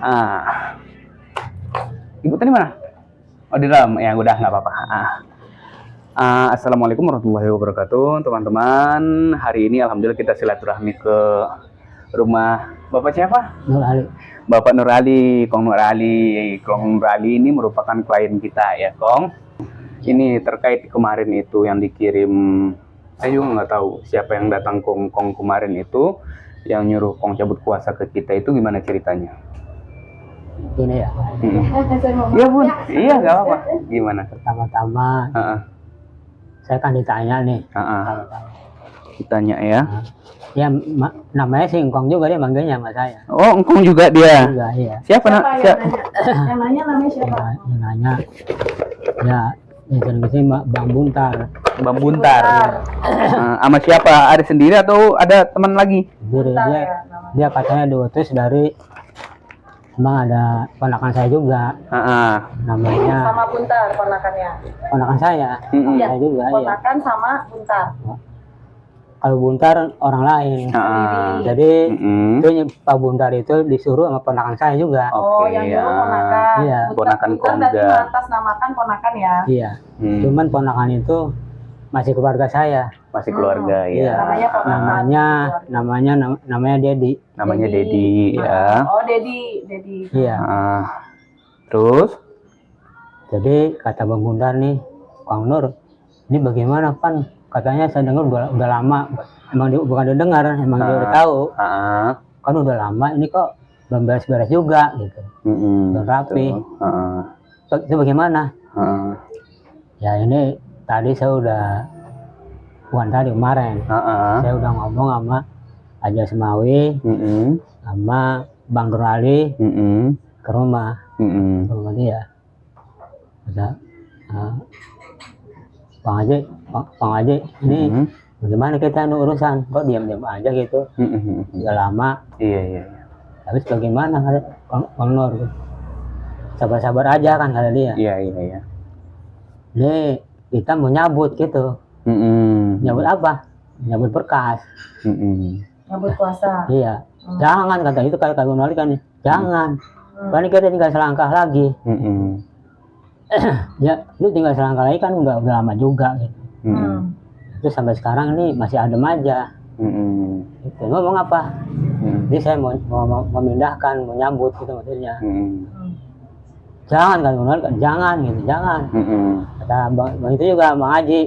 Ah, Ibu tadi mana? Oh di dalam, ya udah nggak apa-apa. Assalamualaikum warahmatullahi wabarakatuh, teman-teman. Hari ini alhamdulillah kita silaturahmi ke rumah Bapak siapa? Nur Ali. Bapak Nur Ali, Kong Nur Ali. Kong Nur Ali ini merupakan klien kita ya, Kong. Ini terkait kemarin itu yang dikirim, saya juga nggak tahu siapa yang datang Kong kemarin itu, yang nyuruh Kong cabut kuasa ke kita itu gimana ceritanya? Ini ya. Iya Bun, iya nggak apa-apa. Gimana? Pertama-tama saya kan ditanya nih. Ditanya ya. Ya namanya si Engkong juga, dia manggilnya sama saya. Oh, Engkong juga dia. Juga, iya. Siapa nak? Yang nanya namanya siapa? Yang nanya, ya yang sini Bang Buntar. Bang Buntar. Sama siapa? Ada sendiri atau ada teman lagi? Sendiri dia katanya diutus dari, emang ada ponakan saya juga. Namanya Sama Buntar ponakannya. ponakan saya. Iya, Saya juga. Iya. ponakan sama Buntar. Kalau Buntar orang lain. Jadi itu Pak Buntar itu disuruh sama ponakan saya juga. Oh, yang dulu ponakan. Iya. Ponakan Buntar berarti Kongga. mengatasnamakan ponakan ya. Iya. Cuman ponakan itu masih keluarga saya. Masih keluarga ya. Iya. Namanya ponakan. Namanya Dedi. Namanya Dedi ya. Oh, Dedi. Iya. Terus? Jadi kata Bang Buntar nih, Kang Nur, ini bagaimana Pan? Katanya saya dengar udah lama. Emang dia bukan dia dengar, emang dia udah tahu. Kan udah lama, ini kok belum beres-beres juga gitu. Belum rapi. Itu bagaimana? Ya ini tadi saya udah, bukan tadi, kemarin. Saya udah ngomong sama Aja Semawi, sama Bang Nur Ali ke rumah. Ke rumah dia. Ada Bang Haji, ini bagaimana kita urusan? Kok diam-diam aja gitu? Udah lama. Iya. Habis bagaimana Bang Nur? Sabar-sabar aja kan kata dia. Iya. Ini kita mau nyabut gitu. Nyabut apa? Nyabut berkas. Nyambut puasa. Iya. Jangan kata itu, kalau Bang Nur kan, jangan. Paling kita tinggal selangkah lagi. Ya, lu tinggal selangkah lagi kan udah lama juga gitu. Terus sampai sekarang nih masih adem aja. Gitu. Ngomong apa? Jadi saya mau memindahkan, mau nyambut gitu maksudnya. Jangan kan, jangan gitu, jangan. Kata bang itu juga Bang Haji,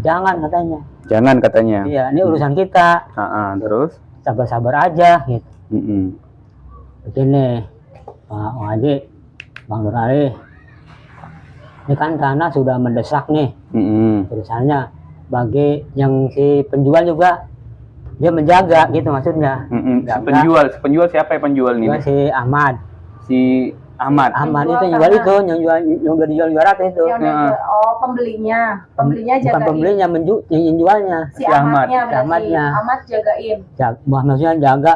jangan katanya. Jangan katanya. Iya, ini urusan kita. Terus? Sabar-sabar aja gitu. Begini, Bang Haji, Bang Nur Ali, ini kan tanah sudah mendesak nih. Urusannya bagi yang si penjual juga dia menjaga gitu maksudnya. Penjual siapa ya penjual nih? Si Ahmad. Si Ahmad Itu jual itu, yang udah dijual 200 itu. Oh, pembelinya jagain. Bukan pembelinya, yang jualnya. Si Ahmadnya berarti. Ahmadnya. Ahmad jagain. Maksudnya jaga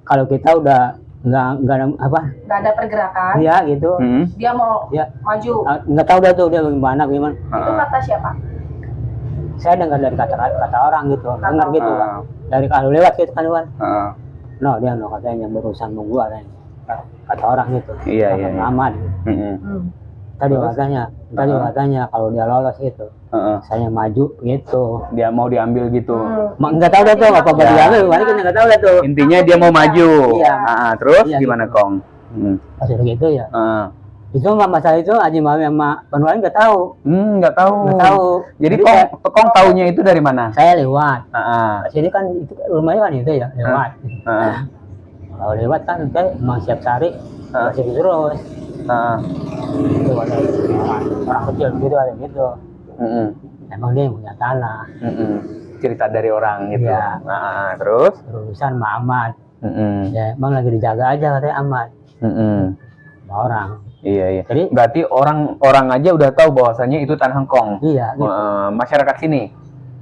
kalau kita udah nggak ada pergerakan. Iya gitu. Dia mau maju. Nggak tahu dah tuh dia bagaimana. Itu kata siapa? Saya dengar dari kata orang gitu, dengar gitu kan. Dari kalau lewat gitu kan Wan. No, dia katanya berurusan mau gua kata orang gitu. Iya. Ahmad. Tadi katanya kalau dia lolos itu, saya maju gitu. Dia mau diambil gitu. Nggak tahu dah tuh apa diambil, gimana kita nggak tahu dah tuh. Intinya dia mau maju. Iya. Terus Iya, gimana gitu. Kong? Pas udah gitu ya. Itu masalah itu Haji Mawi sama penulis nggak tahu. Nggak tahu. Jadi Kong taunya itu dari mana? Saya lewat. Sini Sini kan itu rumahnya kan itu ya lewat. Kalau lewat kan saya mau siap cari masih terus. Itu ada orang kecil gitu ada gitu. Emang dia yang punya tanah. Cerita dari orang gitu. Iya. Terus? Urusan sama Ahmad. Ya, emang lagi dijaga aja katanya Ahmad. Sama orang. Iya. Jadi berarti orang aja udah tahu bahwasannya itu tanah Kong. iya. Gitu. Masyarakat sini.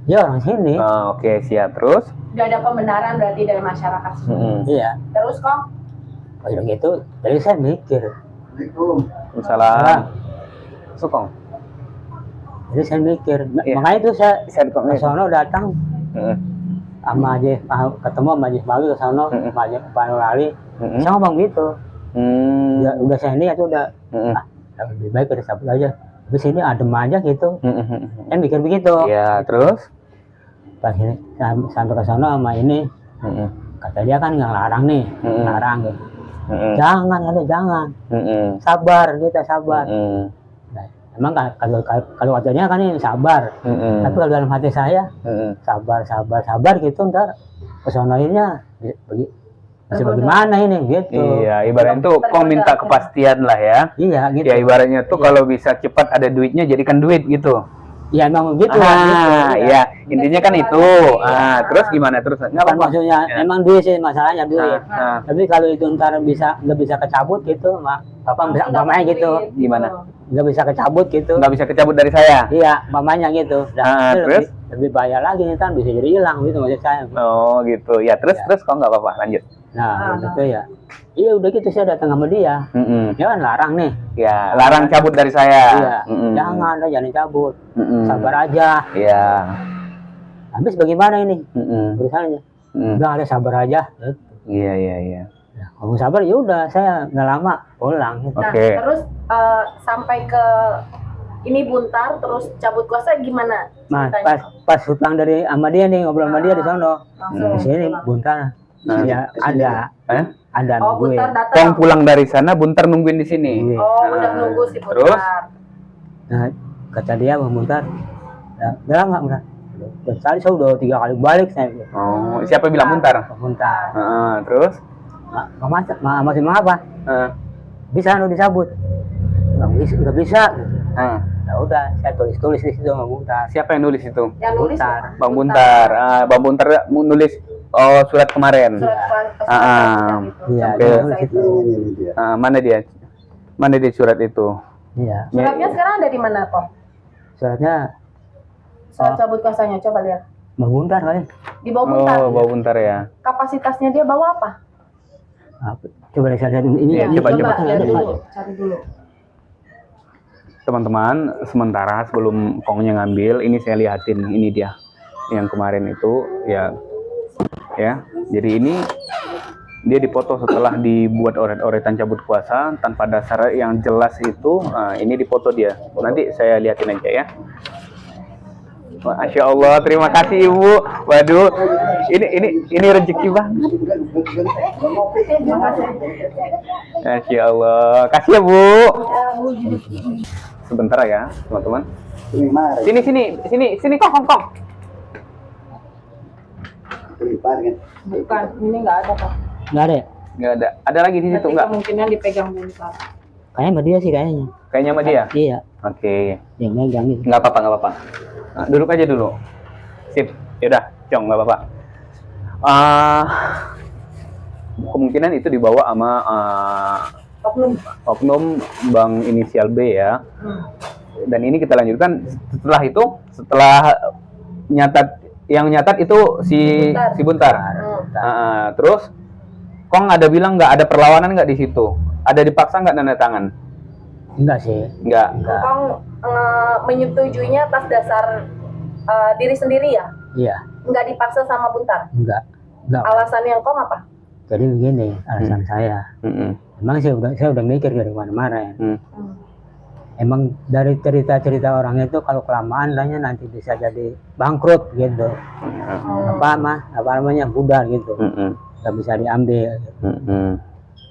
Ya orang sini. Oke, siap. Terus? Udah ada pembenaran berarti dari masyarakat sini. Iya. Terus kok? Kalau gitu, jadi saya mikir. Salah. Sukong. Jadi saya mikir, Iya. makanya itu saya Saya ke sono datang sama aja ketemu sama Haji Semawi ke sono, sama Haji Pak Nur Ali. Saya ngomong gitu, Ya, udah saya ini itu udah lebih baik udah cabut aja. Tapi sini adem aja gitu. Kan mikir begitu. Ya, terus? Pas ini sampai ke sana sama ini, kata dia kan nggak larang nih, larang gitu. Jangan, ada jangan. Sabar kita sabar. Nah, emang kalau katanya kan ini sabar. Tapi kalau dalam hati saya sabar gitu, ntar kesonoinnya masih bagaimana ini gitu. Iya, ibaratnya tuh kau minta kepastian lah ya. Iya gitu. Ya ibaratnya tuh kalau bisa cepat ada duitnya jadikan duit gitu. Iya emang gitu. Iya, intinya kan itu. Terus gimana terus? Nggak apa-apa. Maksudnya emang duit sih masalahnya duit. Tapi kalau itu ntar nggak bisa kecabut gitu, bapak bisa mamanya gitu. Gimana? Nggak bisa kecabut gitu. Nggak bisa kecabut dari saya. Iya, mamanya gitu. Terus? Lebih bahaya lagi nih, kan bisa jadi hilang gitu maksud saya. Oh gitu. Ya terus kok nggak apa-apa, lanjut. Nah, gitu ya. Iya udah gitu saya datang sama dia. Dia kan larang nih. Ya, larang cabut dari saya. Iya. Jangan cabut. Sabar aja. Iya. Habis bagaimana ini? Urusannya. Udah ada sabar aja. Iya. Nah, kamu sabar ya udah, saya nggak lama pulang. Gitu. Nah, terus sampai ke ini Buntar, terus cabut kuasa gimana? Nah, pas pulang dari sama dia nih, ngobrol sama dia di sono. Di sini Buntar. Ya ada. Ada nungguin. Buntar datang. Kong pulang dari sana, Buntar nungguin di sini. Udah nunggu si Buntar. Terus? Nah, kata dia Bang Buntar, udah lama enggak? Tadi saya udah 3 kali balik saya. Oh, siapa bilang Buntar? Buntar. Terus? Masih mau apa? Bisa dicabut? Nggak bisa. Nah udah, saya tulis di situ sama Buntar. Siapa yang nulis itu? Yang nulis Buntar. Bang Buntar. Bang Buntar nulis surat kemarin. Iya, Mana dia? Mana dia surat itu? Iya. Suratnya sekarang ada di mana kok? Suratnya Surat cabut kuasanya, coba lihat. Bang Buntar kali. Di bawah Buntar. Oh, Bang Buntar ya. Kapasitasnya dia bawa apa? Coba lihat ini. Iya, coba. Lihat dulu, cari dulu. Teman-teman, sementara sebelum Kongnya ngambil, ini saya lihatin, ini dia yang kemarin itu ya. Jadi ini dia dipoto setelah dibuat oret-oretan cabut kuasa tanpa dasar yang jelas itu. Ini dipoto dia. Nanti saya lihatin aja ya. Masya Allah, terima kasih Ibu. Waduh, ini rezeki banget. Masya Allah, kasih ya Bu. Sebentar ya, teman-teman. Sini, kong. Bukan, ini nggak ada Pak. Nggak ada ya? Nggak ada. Ada lagi di situ nggak? Kemungkinan dipegang Buntar. Kayaknya sama dia sih kayaknya. Kayaknya sama dia. Iya. Oke. Yang megang gitu. Nggak apa-apa. Nah, duduk aja dulu. Sip. Yaudah, Cong, nggak apa-apa. Kemungkinan itu dibawa sama oknum bank inisial B ya. Dan ini kita lanjutkan setelah nyatat itu si Buntar. Terus Kong ada bilang nggak ada perlawanan nggak di situ? Ada dipaksa nggak tanda tangan? Enggak sih. Enggak. Kong menyetujuinya atas dasar diri sendiri ya? Iya. Nggak dipaksa sama Buntar? Enggak. Alasannya Kong apa? Jadi begini alasan saya. Emang saya udah mikir dari mana-mana ya. Emang dari cerita-cerita orang itu kalau kelamaan nanti bisa jadi bangkrut gitu. Apa namanya budar gitu. Nggak bisa diambil.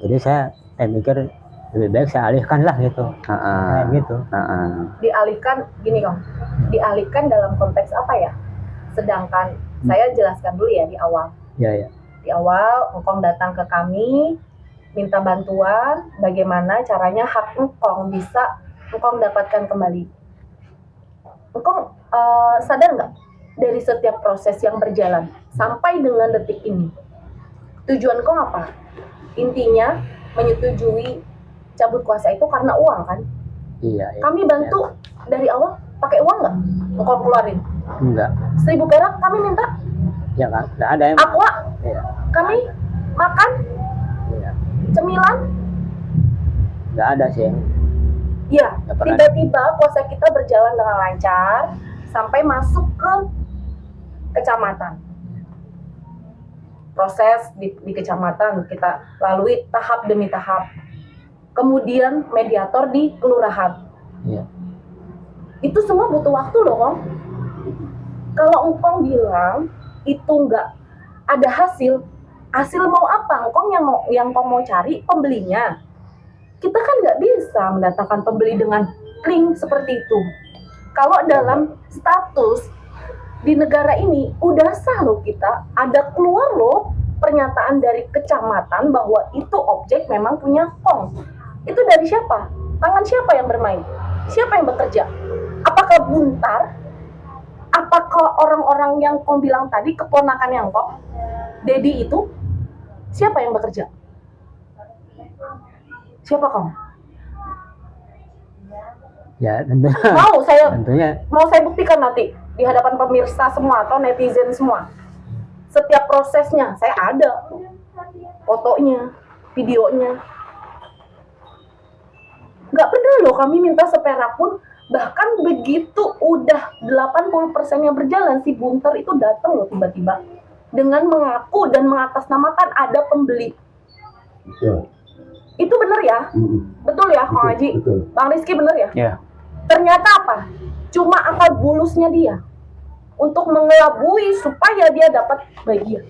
Jadi saya mikir lebih baik saya alihkan lah gitu. Kayak gitu. Dialihkan gini Kong. Dialihkan dalam konteks apa ya? Sedangkan saya jelaskan dulu ya di awal. Iya. Di awal Engkong datang ke kami minta bantuan bagaimana caranya hak Engkong bisa Engkong dapatkan kembali. Engkong sadar nggak dari setiap proses yang berjalan sampai dengan detik ini tujuan Engkong apa? Intinya menyetujui cabut kuasa itu karena uang kan? Iya. Kami bantu dari awal pakai uang nggak? Engkong keluarin? Enggak. 1.000 perak kami minta? Ya nggak ada yang. Aqua? Iya. Kami makan? Iya. Cemilan? Nggak ada sih. Ya, tiba-tiba kuasa kita berjalan dengan lancar sampai masuk ke kecamatan. Proses di kecamatan kita lalui tahap demi tahap. kemudian mediator di kelurahan. Iya. Itu semua butuh waktu loh, Kong. Kalau engkong bilang itu nggak ada hasil mau apa? Yang Kong mau cari pembelinya. Kita kan nggak bisa mendatangkan pembeli dengan link seperti itu. Kalau dalam status di negara ini udah sah loh, kita ada keluar loh pernyataan dari kecamatan bahwa itu objek memang punya Kong. Itu dari siapa? Tangan siapa yang bermain? Siapa yang bekerja? Apakah Buntar? Apakah orang-orang yang Kong bilang tadi, keponakan yang Kong, Dedi itu? Siapa yang bekerja? Siapa Kong? Ya tentunya. Mau saya buktikan nanti di hadapan pemirsa semua atau netizen semua. Setiap prosesnya saya ada fotonya, videonya. Nggak pernah loh kami minta seperak pun. Bahkan begitu udah 80%-nya berjalan, si Buntar itu datang loh tiba-tiba dengan mengaku dan mengatasnamakan ada pembeli. Betul. Itu benar ya? Betul ya, Kang Haji? Betul. Bang Rizky benar ya? Iya. Ternyata apa? Cuma akal bulusnya dia untuk mengelabui supaya dia dapat bagian.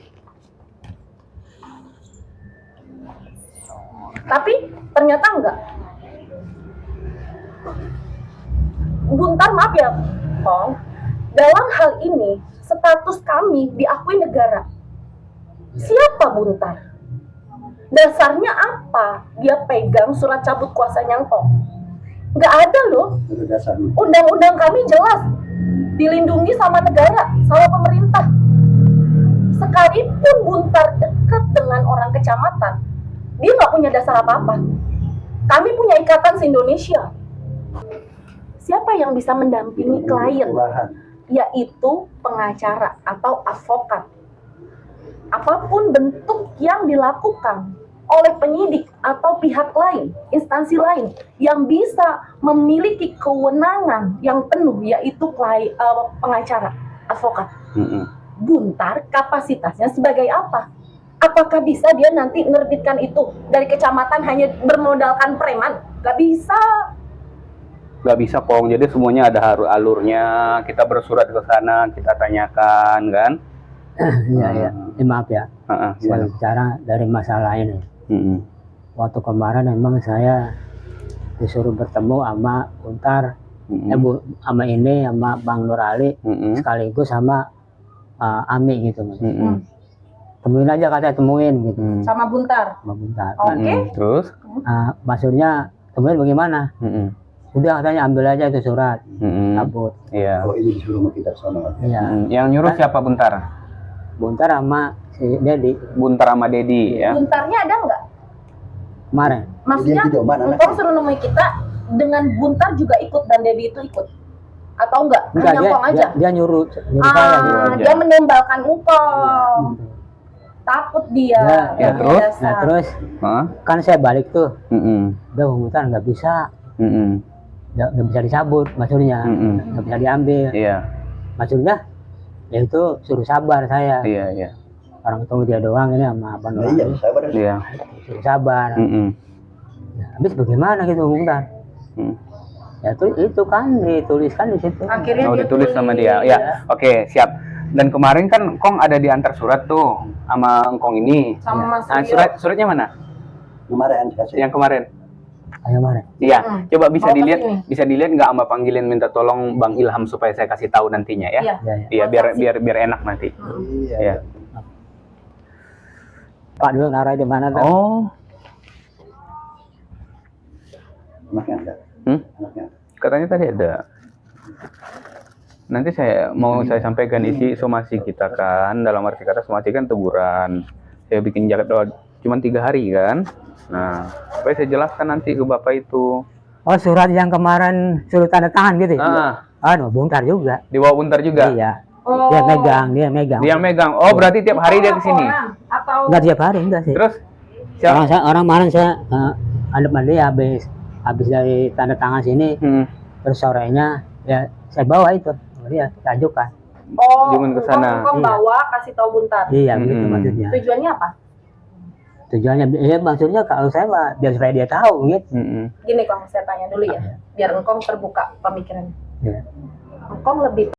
Tapi ternyata enggak. Buntar, maaf ya, Kong. Dalam hal ini, status kami diakui negara. Siapa Buntar? Dasarnya apa? Dia pegang surat cabut kuasanya Kong. Nggak ada loh. Undang-undang kami jelas dilindungi sama negara, sama pemerintah. Sekalipun Buntar dekat dengan orang kecamatan, dia nggak punya dasar apa-apa. Kami punya ikatan se-Indonesia. Siapa yang bisa mendampingi klien? Yaitu pengacara atau advokat. Apapun bentuk yang dilakukan oleh penyidik atau pihak lain, instansi lain yang bisa memiliki kewenangan yang penuh, yaitu pengacara, advokat. Buntar kapasitasnya sebagai apa? Apakah bisa dia nanti menerbitkan itu dari kecamatan hanya bermodalkan preman? Gak bisa. Nggak bisa Kong, jadi semuanya ada alurnya. Kita bersurat ke sana, kita tanyakan kan. Iya. Maaf ya, saya bicara dari masalah ini. Waktu kemarin memang saya disuruh bertemu sama Buntar, sama Bang Nur Ali, sekaligus sama Ami gitu. Temuin aja, katanya temuin gitu. Sama Buntar? Sama Buntar. Oke. Terus? Maksudnya temuin bagaimana? Udah, katanya ambil aja itu surat, cabut. Iya. Kalau ini disuruh sama kita sana. Iya. Yang nyuruh siapa Buntar? Buntar sama si Dedi. Buntar sama Dedi ya. Buntarnya ada nggak? Kemarin. Maksudnya, engkau suruh nemui kita dengan Buntar juga ikut dan Dedi itu ikut? Atau enggak? Hanya Kong aja? Dia nyuruh saya. Dia menembakkan engkau. Takut dia. Ya, terus? Nah, terus kan saya balik tuh. Udah Buntar nggak bisa. Nggak bisa dicabut, maksudnya. Nggak bisa diambil. Iya. Maksudnya, ya itu suruh sabar saya. Iya. Orang tunggu dia doang ini sama Abang Nur. Iya, sabar. Iya. Suruh sabar. Ya, habis bagaimana gitu Buntar? Ya itu kan dituliskan di situ. Akhirnya ditulis sama dia. Ya, oke, siap. Dan kemarin kan Kong ada diantar surat tuh sama Kong ini. Sama Mas Nah, suratnya mana? Kemarin kasih. Yang kemarin. Yang mana? Iya, coba bisa Mau dilihat, kesini. bisa dilihat nggak sama panggilin minta tolong Bang Ilham supaya saya kasih tahu nantinya ya. Iya. Iya, biar enak nanti. Iya. Pak dulu naruh di mana tuh? Oh. Anaknya ada. Anaknya. Katanya tadi ada. Nanti saya sampaikan isi somasi kita kan, dalam arti kata somasi kan teguran. Saya bikin jaket cuma 3 hari kan. Nah, supaya saya jelaskan nanti ke Bapak itu. Oh, surat yang kemarin suruh tanda tangan gitu ya? Buntar juga. Dibawa Buntar juga? Iya. Oh. Dia megang. Dia megang. Oh, berarti tiap hari dia kesini? Atau Enggak tiap hari, enggak sih. Terus? Orang kemarin saya ada dia habis dari tanda tangan sini, terus sorenya ya saya bawa itu, dia ajukan. Oh, Jangan ke sana. Engkau bawa kasih tahu Buntar. Iya, begitu maksudnya. Tujuannya apa? tujuannya ya maksudnya kalau saya mah biar supaya dia tahu gitu. Gini Kong, saya tanya dulu ya, biar Engkong terbuka pemikirannya. Iya. Engkong lebih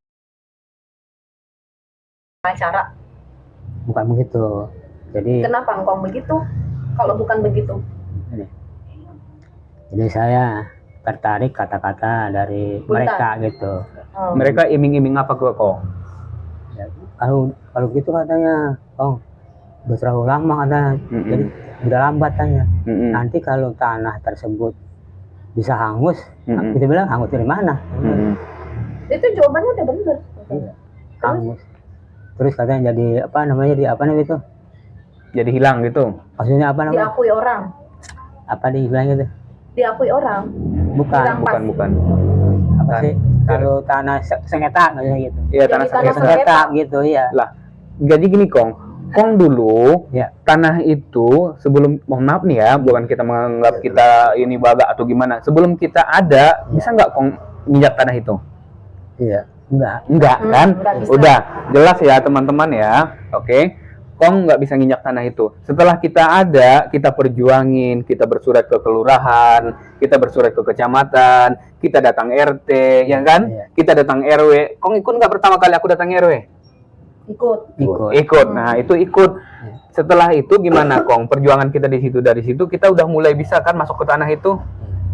acara. Bukan begitu. Jadi Kenapa Engkong begitu? Kalau bukan begitu, jadi saya tertarik kata-kata dari Buntar. mereka gitu. Mereka iming-iming apa ke kong? Ya, kalau gitu katanya, oh udah terlalu lama katanya, jadi udah lambat tanya. Nanti kalau tanah tersebut bisa hangus, kita bilang hangus dari mana? itu jawabannya udah bener. Iya, hangus. Terus katanya jadi apa namanya itu? Jadi hilang gitu. Maksudnya apa namanya? Diakui orang, Apa dibilang gitu? diakui orang. Bukan. Dirampas. Bukan. Apa sih? Kalau tanah sengketa katanya gitu. Iya, Jadi tanah tanah sengketa. Sengketa gitu ya. Lah, jadi gini Kong dulu Ya. tanah itu sebelum, mohon maaf nih ya, bukan kita menganggap kita ini baga atau gimana. Sebelum kita ada, bisa nggak Kong minyak tanah itu? Iya. Enggak. Enggak kan? Nggak bisa. Udah jelas ya teman-teman ya. Oke. Kong nggak bisa nginjak tanah itu. Setelah kita ada, kita perjuangin, kita bersurat ke kelurahan, kita bersurat ke kecamatan, kita datang RT, ya kan? Iya. Kita datang RW. Kong ikut nggak pertama kali aku datang RW? Ikut. Ikut. Nah, itu ikut. Setelah itu gimana Kong? Perjuangan kita di situ, dari situ kita udah mulai bisa kan masuk ke tanah itu?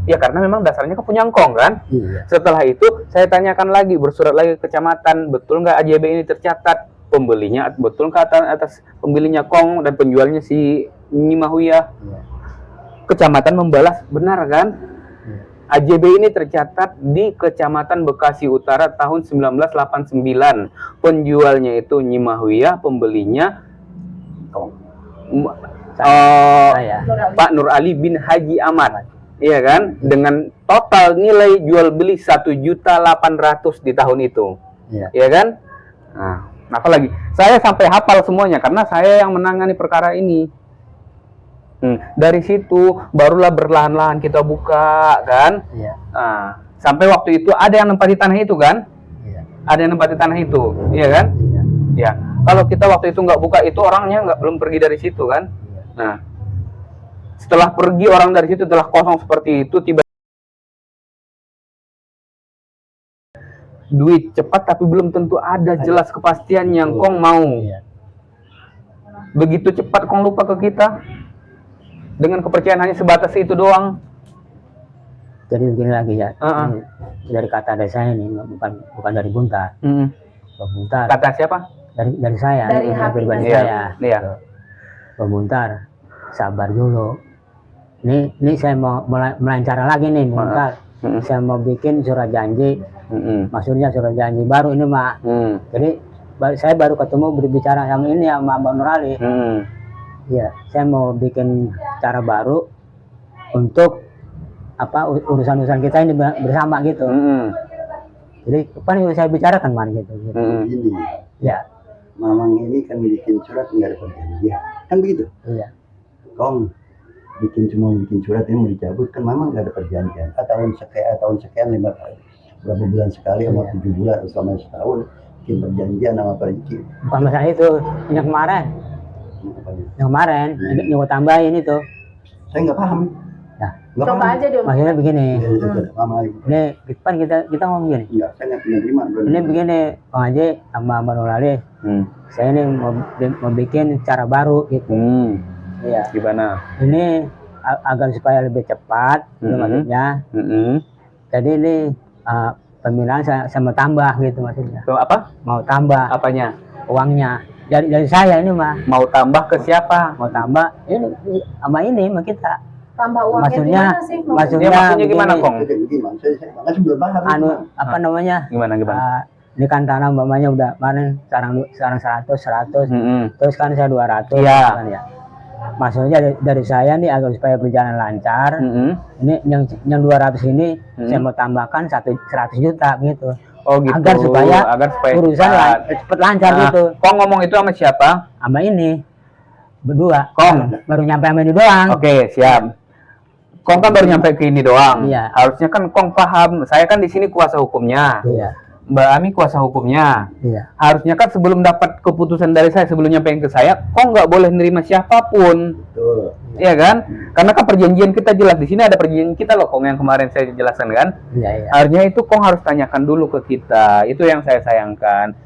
Ya karena memang dasarnya kepunyaan Kong kan? Iya. Setelah itu saya tanyakan lagi, bersurat lagi ke kecamatan, betul nggak AJB ini tercatat? Pembelinya betul ke atas pembelinya Kong dan penjualnya si Nyimahuya. Iya. Kecamatan membalas, benar kan? AJB ini tercatat di Kecamatan Bekasi Utara tahun 1989. Penjualnya itu Nyimahuya, pembelinya Kong. Saya. Pak Nur Ali bin Haji Ahmad. Iya kan? Dengan total nilai jual beli 1.800.000 di tahun itu. Iya. Iya kan? Nah, apalagi saya sampai hafal semuanya karena saya yang menangani perkara ini. Dari situ barulah berlahan-lahan kita buka kan. Iya. Nah, sampai waktu itu ada yang nempati tanah itu kan? Iya. Ada yang nempati tanah itu, iya kan? Iya. Ya. Kalau kita waktu itu nggak buka itu orangnya belum pergi dari situ kan? Nah, setelah pergi orang dari situ telah kosong seperti itu, tiba duit cepat tapi belum tentu ada jelas kepastian yang Kong mau. Iya. Begitu cepat Kong lupa ke kita dengan kepercayaan hanya sebatas itu doang. Jadi begini lagi ya. Ini dari kata dari saya ini bukan dari Buntar. Pak Buntar. Kata siapa? Dari saya. Dari ini hati pribadi Iya. saya. Iya. Pak Buntar, sabar dulu. Ini saya mau melancar lagi nih, Buntar. Saya mau bikin surat janji. Maksudnya surat janji baru ini Mak. Jadi saya baru ketemu berbicara sama ini sama Mbak Nur Ali. Iya, saya mau bikin cara baru untuk apa urusan-urusan kita ini bersama gitu. Jadi apa yang saya bicarakan Man gitu. Ini, Ya, Mamang ini kan bikin surat nggak ada perjanjian, kan begitu? iya. Kong cuma bikin surat ini mau dicabut kan memang nggak ada perjanjian. Tahun sekian berapa bulan sekali sama 7 bulan selama setahun bikin perjanjian sama Periki. Bukan masalah itu, yang kemarin. Yang kemarin, yang mau tambahin itu. Saya nggak paham. Nah, Nggak Coba paham. aja dong. maksudnya begini. Mama Ini kan kita ngomong begini. enggak, saya nggak punya terima. Ini begini, Bang Haji sama Mbak Nur Ali. Saya ini mau bikin cara baru gitu. Iya. Gimana? Ini agar supaya lebih cepat, itu maksudnya. Jadi ini pembinaan saya mau tambah gitu maksudnya. Tuh, apa? Mau tambah Apanya? uangnya. Dari saya ini mah Mau tambah ke siapa? mau tambah ini sama ini sama kita. Tambah uangnya Maksudnya- gimana sih? maksudnya Ya, maksudnya gimana begini. Kong? Gimana? Saya belum paham. Anu apa namanya? Gimana? Ini kan tanah umpamanya udah kemarin sekarang 100 terus kan saya 200 Iya. kan ya. Maksudnya dari saya nih agar supaya berjalan lancar. Ini yang 200 ini saya mau tambahkan 100 juta gitu. Oh gitu. Agar supaya urusan cepat. cepet lancar Nah, gitu. Kong ngomong itu sama siapa? Sama ini berdua. Kong. Baru nyampe sama ini doang. Oke, siap. Kong kan baru nyampe ke ini doang. Iya. Harusnya kan Kong paham. Saya kan di sini kuasa hukumnya. Iya. Mbak Ami kuasa hukumnya. Iya. Harusnya kan sebelum dapat keputusan dari saya, sebelum nyampein ke saya, kok nggak boleh nerima siapapun. Betul. Iya kan? Karena kan perjanjian kita jelas di sini, ada perjanjian kita loh, Kong, yang kemarin saya jelaskan kan. Iya, iya. Harusnya itu Kong harus tanyakan dulu ke kita. Itu yang saya sayangkan.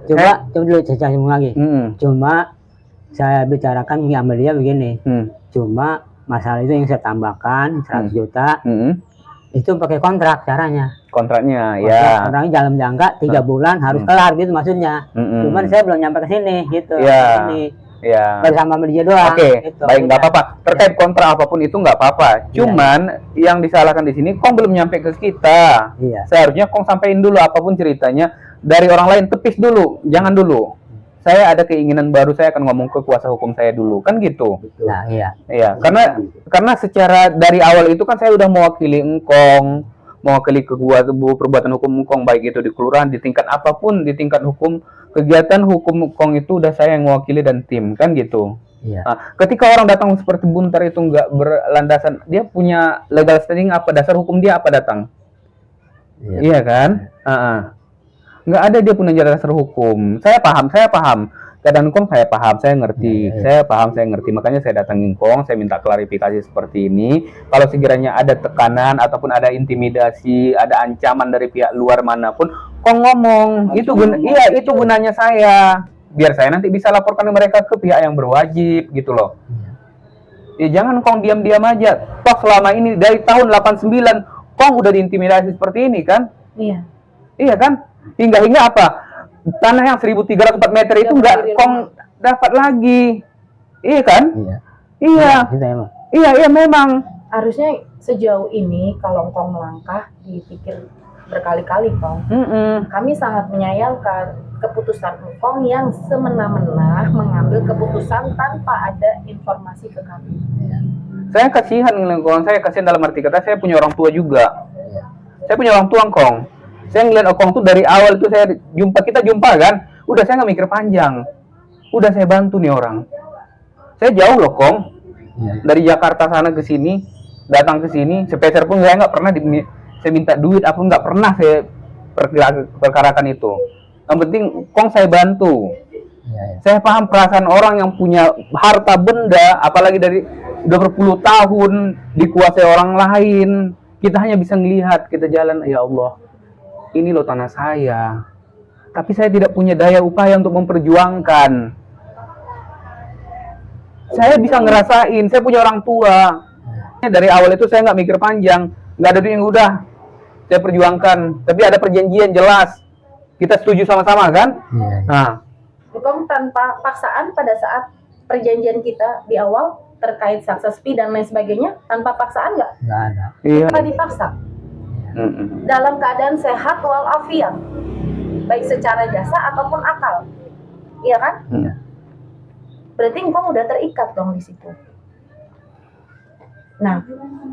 Coba dulu saya sambung lagi. Hmm. Cuma saya bicarakan sama dia begini. Hmm. Cuma masalah itu yang saya tambahkan 100 juta Hmm. itu pakai kontrak caranya. Kontraknya, Kontrak, ya. kontraknya dalam jangka 3 bulan harus kelar gitu maksudnya. Cuman saya belum nyampe ke sini gitu. Ya. Ini Ya. baru sama dia doang. Oke, gitu. baik, nggak Udah. apa-apa. Terkait kontrak apapun itu nggak apa-apa. Cuman yang disalahkan di sini, Kong belum nyampe ke kita. Iya. Seharusnya Kong sampein dulu apapun ceritanya dari orang lain, tepis dulu, jangan dulu. Saya ada keinginan baru, saya akan ngomong ke kuasa hukum saya dulu, kan gitu. Betul. Nah, iya. Iya, karena secara dari awal itu kan saya udah mewakili Engkong, mewakili perbuatan hukum Engkong, baik itu di kelurahan, di tingkat apapun, di tingkat hukum, kegiatan hukum Engkong itu udah saya yang mewakili dan tim, kan gitu. Iya. Nah, ketika orang datang seperti Buntar itu nggak berlandasan, dia punya legal standing apa, dasar hukum dia apa datang? Iya. Iya kan? Nggak ada dia punya dasar hukum. Saya paham. Keadaan Kong saya paham, saya ngerti. Saya paham, saya ngerti. Makanya saya datangin Kong, saya minta klarifikasi seperti ini. Kalau sekiranya ada tekanan ataupun ada intimidasi, ada ancaman dari pihak luar manapun, Kong ngomong. Itu gunanya saya. Biar saya nanti bisa laporkan mereka ke pihak yang berwajib gitu loh. Ya jangan Kong diam-diam aja. Toh selama ini dari tahun 89 Kong udah diintimidasi seperti ini kan? Iya. Iya kan? Hingga apa? Tanah yang 1.304 meter itu nggak Kong dapat lagi. Iya kan? Iya. Iya. Kita emang. Iya memang. Harusnya sejauh ini kalau Kong melangkah dipikir berkali-kali, Kong. Kami sangat menyayangkan keputusan Kong yang semena-mena mengambil keputusan tanpa ada informasi ke kami. Saya kasihan ngeliat Kong, saya kasihan dalam arti kata saya punya orang tua juga. Saya punya orang tua Kong. Saya ngeliat Kong tuh dari awal itu kita jumpa kan, udah saya nggak mikir panjang. Udah saya bantu nih orang. Saya jauh loh Kong. Dari Jakarta sana ke sini, datang ke sini, sepeser pun saya nggak pernah saya minta duit apa nggak pernah saya perkarakan itu. Yang penting Kong saya bantu. Saya paham perasaan orang yang punya harta benda, apalagi dari udah berpuluh tahun dikuasai orang lain. Kita hanya bisa melihat, kita jalan, ya Allah, ini loh tanah saya. Tapi saya tidak punya daya upaya untuk memperjuangkan. Saya bisa ngerasain, saya punya orang tua. Dari awal itu saya nggak mikir panjang, nggak ada duit yang udah saya perjuangkan. Tapi ada perjanjian jelas, kita setuju sama-sama kan? Nah, Kong tanpa paksaan pada saat perjanjian kita di awal terkait success fee dan lain sebagainya, tanpa paksaan nggak? Nggak ada. iya. Kita dipaksa. Dalam keadaan sehat walafiat, baik secara jasa ataupun akal, iya kan? Iya. Berarti Engkong udah terikat dong di situ. Nah,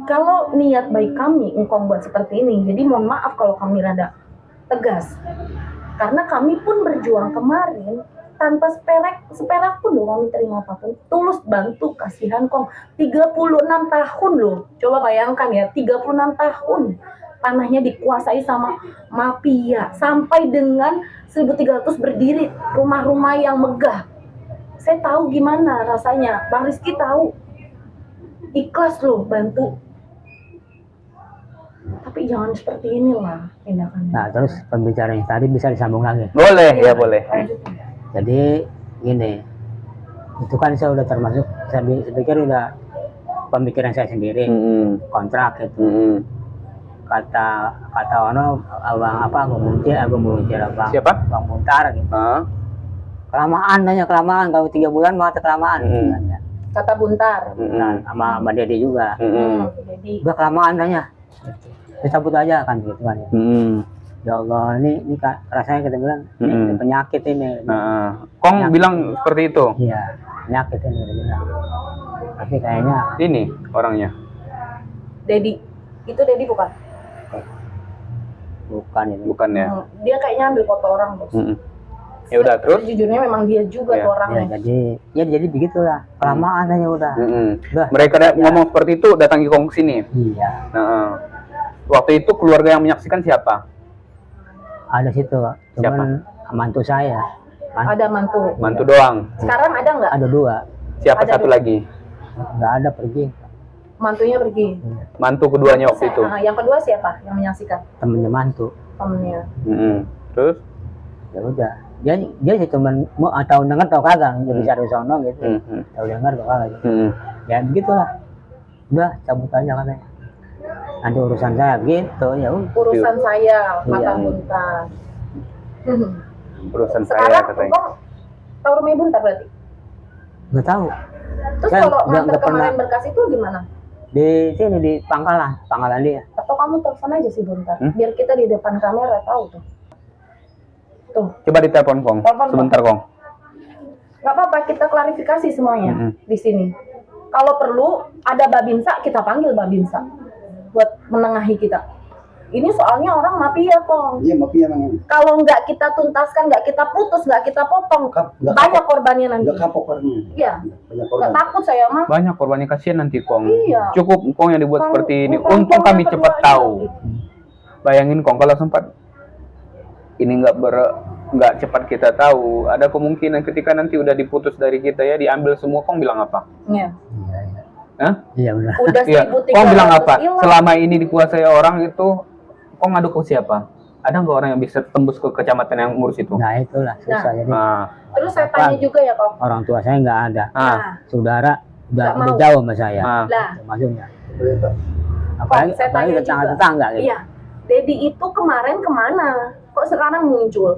kalau niat baik kami Engkong buat seperti ini, jadi mohon maaf kalau kami rada tegas, karena kami pun berjuang kemarin tanpa seperak pun loh kami terima apapun, tulus bantu, kasihan Kong, 36 tahun loh, coba bayangkan ya, 36 tahun tanahnya dikuasai sama mafia sampai dengan 1300 berdiri rumah-rumah yang megah. Saya tahu gimana rasanya, Bang Rizky tahu, ikhlas loh bantu, tapi jangan seperti inilah tindakannya. Nah, terus pembicaraan yang tadi bisa disambung lagi. Boleh, ya boleh. Jadi gini, itu kan saya udah termasuk, saya pikir udah pemikiran saya sendiri, kontrak itu. Kata ono abang muncul abang. Siapa? Bang Muntar gitu. Kelamaan kalau 3 bulan mau kelamaan. Kata Buntar. Nah, sama Dede juga. Jadi Udah kelamaan tanya. Dicabut aja kan gitu kan ya. Ya Allah, ini rasanya kita bilang ini penyakit ini. Kong bilang seperti itu. Iya, penyakit ini dia bilang. Tapi kayaknya Ini orangnya. Dedi, itu Dedi bukan? bukan itu. Bukan ya. Dia kayaknya ambil foto orang, Bos. Ya udah terus. Sejujurnya memang dia juga Iya. tuh Ya, orangnya. jadi begitulah. Kelamaan aja udah. Udah. Mereka ngomong seperti itu, datangi Kong ke sini. Iya. Waktu itu keluarga yang menyaksikan siapa? Ada situ, cuman mantu saya. Ada mantu. Mantu doang. Sekarang ada nggak? Ada 2. Siapa Ada satu dua. lagi? Nggak ada pergi. Mantunya pergi. Mantu keduanya waktu itu. Yang kedua siapa yang menyaksikan? Temennya mantu. Temennya. Terus? Ya udah. Dia sih cuman mau tahu dengar tahu kagak, jadi cari sono gitu. Tahu dengar tahu kagak. Gitu. Ya begitulah. Udah cabut aja katanya. Nanti urusan saya gitu, ya udah. Urusan saya, kata Iya. Buntar. Urusan saya Sekarang katanya. engkau tahu rumahnya Buntar berarti? Nggak tahu. Terus Kan kalau nggak nganter kemarin pernah. berkas itu gimana? Di sini di pangkalan dia. Atau kamu telepon aja sih Buntar, Hmm? biar kita di depan kamera tahu tuh. Tuh, Coba ditelepon Kong. Telepon, Kong. Sebentar Kong. nggak apa-apa kita klarifikasi semuanya Mm-mm. di sini. Kalau perlu ada Babinsa, kita panggil Babinsa buat menengahi kita. Ini soalnya orang mafia, Kong. Iya, mafia memang. Kalau nggak kita tuntaskan, nggak kita putus, nggak kita potong, Nggak banyak korbannya nanti. Nggak kapok orangnya. Iya, Banyak nggak korban. takut saya mah. Banyak korbannya, kasihan nanti Kong. Iya. Cukup Kong yang dibuat Kong, seperti ini. Kong Untung yang kami kedua cepat ini tahu. lagi. Bayangin Kong kalau sempat ini nggak cepat kita tahu, ada kemungkinan ketika nanti udah diputus dari kita ya diambil semua. Kong bilang apa? Iya. Iya, iya. Hah? Iya benar. Udah Iya. 1.300 Kong bilang apa? hilang. Selama ini dikuasai orang itu, Kong ngadu ke siapa? Ada nggak orang yang bisa tembus ke kecamatan yang ngurus itu? Nah itulah susah jadi. Nah, Terus saya tanya juga ya, Kong. Orang tua saya nggak ada. ah, Saudara Nggak udah mau. jauh sama saya. ah. Lah, Maksudnya. Berapa? Apalagi saya tanya juga. tetangga gitu. iya. Dedi itu kemarin kemana? Kok sekarang muncul?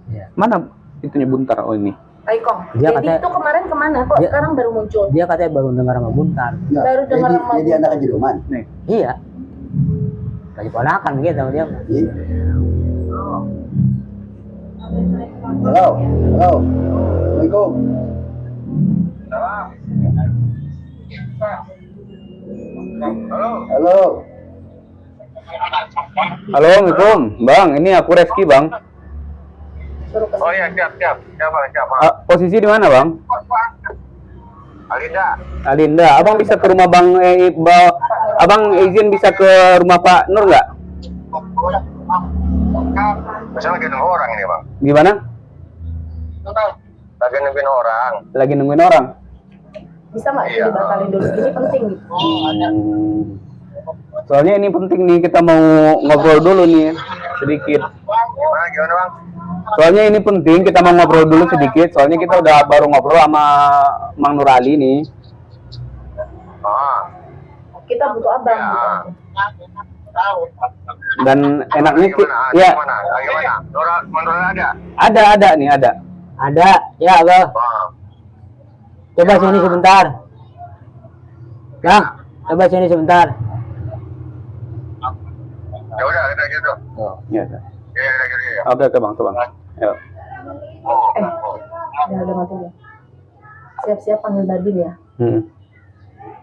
Iya. Mana itunya Buntar? Oh ini. Ayo, Kong. Dia Dedi katanya- itu kemarin kemana? Kok Dia- sekarang baru muncul? Dia katanya baru dengar sama Buntar. Nggak, Baru dengar sama jadi anak aja doman. Iya. Lagi ponakan gitu sama dia. Iya. Halo, halo. Assalamualaikum. Halo. Halo, Assalamualaikum, Bang. Ini aku Reski, Bang. Suruh ke Oh iya, siap. Siapa? Posisi di mana, Bang? Alinda. Alinda, Abang bisa ke rumah Bang Abang izin bisa ke rumah Pak Nur nggak? Masa lagi nunggu orang ini, Bang? Gimana? Lagi nungguin orang. Lagi nungguin orang. bisa nggak Iya. dibatalin dulu? Ini penting gitu. Soalnya ini penting nih, kita mau ngobrol dulu nih sedikit. Gimana, Bang? Soalnya ini penting, kita mau ngobrol dulu sedikit. Soalnya kita udah baru ngobrol sama Mang Nur Ali nih. Ah, Kita butuh abang. ya. Gitu. Dan enaknya ya Gimana? Menurut ada? ada nih ada. Ada, ya Allah. Ah. Coba sini sebentar. Bang, coba sini sebentar. Ya udah, kita gitu. Ya. Ya, ya. Oke Bang, Bang. Ayo. Oh. Udah mati ya. Siap-siap panggil Babil ya. Hmm.